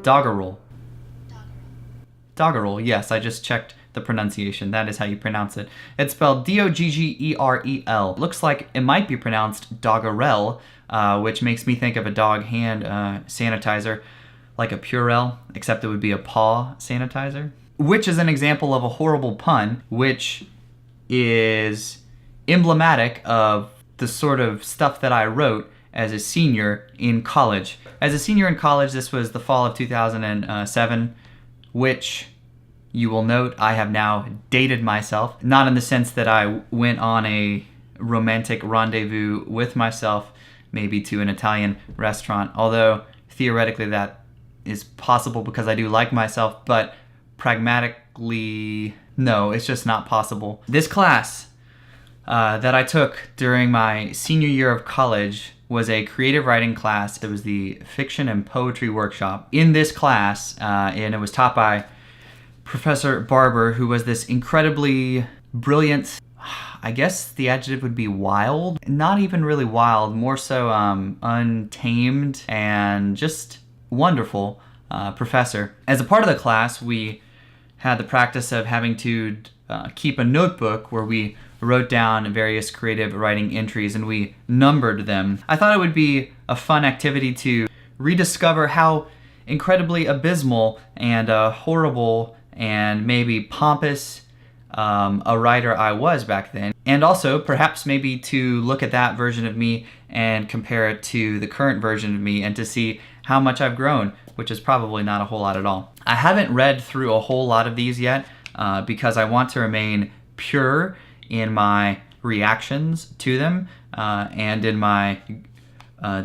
Doggerel? Doggerel, yes, I just checked the pronunciation. That is how you pronounce it. It's spelled Doggerel. Looks like it might be pronounced Doggerel, which makes me think of a dog hand sanitizer, like a Purell, except it would be a paw sanitizer. Which is an example of a horrible pun, which is emblematic of the sort of stuff that I wrote as a senior in college. As a senior in college, this was the fall of 2007, which you will note I have now dated myself. Not in the sense that I went on a romantic rendezvous with myself, maybe to an Italian restaurant, although theoretically that is possible because I do like myself, but pragmatically, no, it's just not possible. This class that I took during my senior year of college was a creative writing class. It was the fiction and poetry workshop. In this class, and it was taught by Professor Barber, who was this incredibly brilliant, I guess the adjective would be wild. Not even really wild, more so untamed and just wonderful professor. As a part of the class, we had the practice of having to keep a notebook where we wrote down various creative writing entries and we numbered them. I thought it would be a fun activity to rediscover how incredibly abysmal and horrible and maybe pompous a writer I was back then. And also perhaps maybe to look at that version of me and compare it to the current version of me and to see how much I've grown, which is probably not a whole lot at all. I haven't read through a whole lot of these yet because I want to remain pure in my reactions to them and in my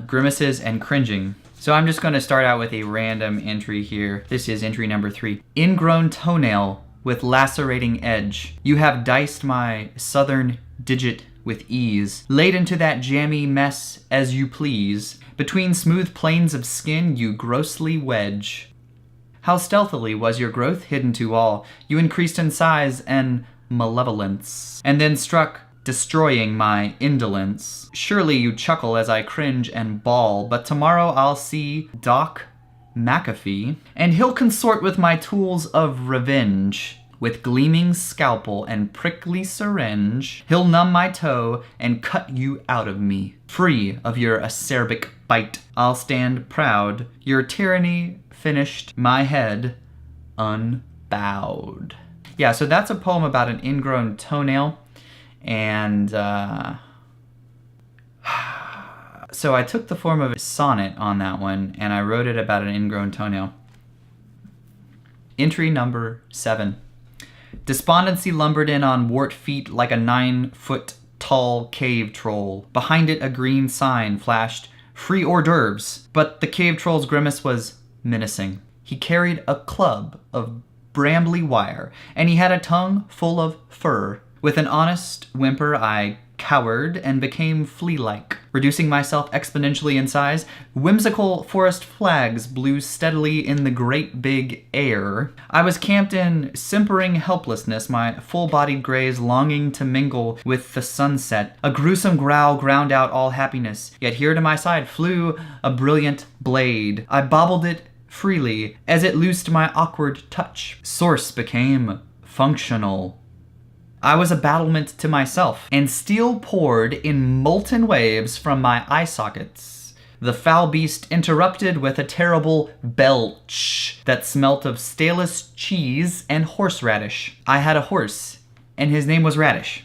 grimaces and cringing. So I'm just going to start out with a random entry here. This is entry number 3. Ingrown toenail with lacerating edge. You have diced my southern digit with ease. Laid into that jammy mess as you please. Between smooth planes of skin you grossly wedge. How stealthily was your growth hidden to all. You increased in size and malevolence, and then struck, destroying my indolence. Surely you chuckle as I cringe and bawl, but tomorrow I'll see Doc McAfee, and he'll consort with my tools of revenge. With gleaming scalpel and prickly syringe, he'll numb my toe and cut you out of me. Free of your acerbic bite, I'll stand proud, your tyranny finished, my head unbowed. Yeah, so that's a poem about an ingrown toenail, and so I took the form of a sonnet on that one, and I wrote it about an ingrown toenail. Entry number 7. Despondency lumbered in on wart feet like a 9-foot tall cave troll. Behind it a green sign flashed, free hors d'oeuvres, but the cave troll's grimace was menacing. He carried a club of brambly wire, and he had a tongue full of fur. With an honest whimper I cowered and became flea-like. Reducing myself exponentially in size, whimsical forest flags blew steadily in the great big air. I was camped in simpering helplessness, my full-bodied grays longing to mingle with the sunset. A gruesome growl ground out all happiness, yet here to my side flew a brilliant blade. I bobbled it freely as it loosed my awkward touch. Source became functional. I was a battlement to myself, and steel poured in molten waves from my eye sockets. The foul beast interrupted with a terrible belch that smelt of stalest cheese and horseradish. I had a horse, and his name was Radish.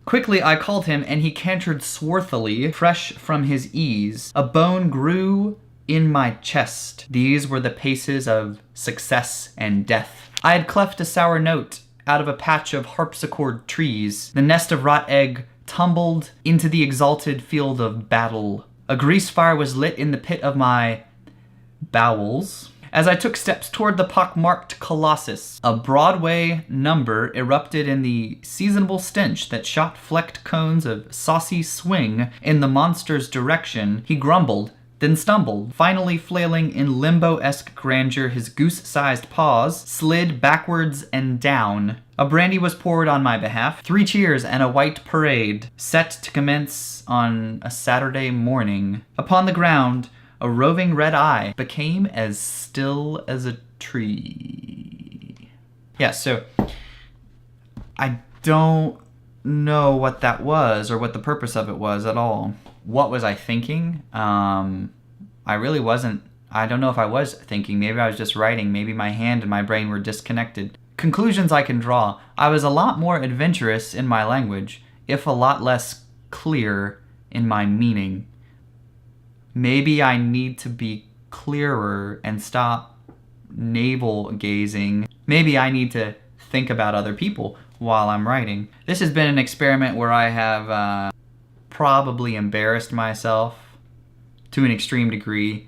Quickly I called him, and he cantered swarthily, fresh from his ease. A bone grew in my chest. These were the paces of success and death. I had cleft a sour note out of a patch of harpsichord trees. The nest of wrought egg tumbled into the exalted field of battle. A grease fire was lit in the pit of my bowels. As I took steps toward the pock-marked colossus, a Broadway number erupted in the seasonable stench that shot flecked cones of saucy swing in the monster's direction. He grumbled, then stumbled, finally flailing in limbo-esque grandeur. His goose-sized paws slid backwards and down. A brandy was poured on my behalf. 3 cheers and a white parade, set to commence on a Saturday morning. Upon the ground, A roving red eye became as still as a tree. Yeah, so I don't know what that was or what the purpose of it was at all. What was I thinking? I really wasn't. I don't know if I was thinking. Maybe I was just writing. Maybe my hand and my brain were disconnected. Conclusions I can draw. I was a lot more adventurous in my language, if a lot less clear in my meaning. Maybe I need to be clearer and stop navel gazing. Maybe I need to think about other people while I'm writing. This has been an experiment where I have probably embarrassed myself to an extreme degree.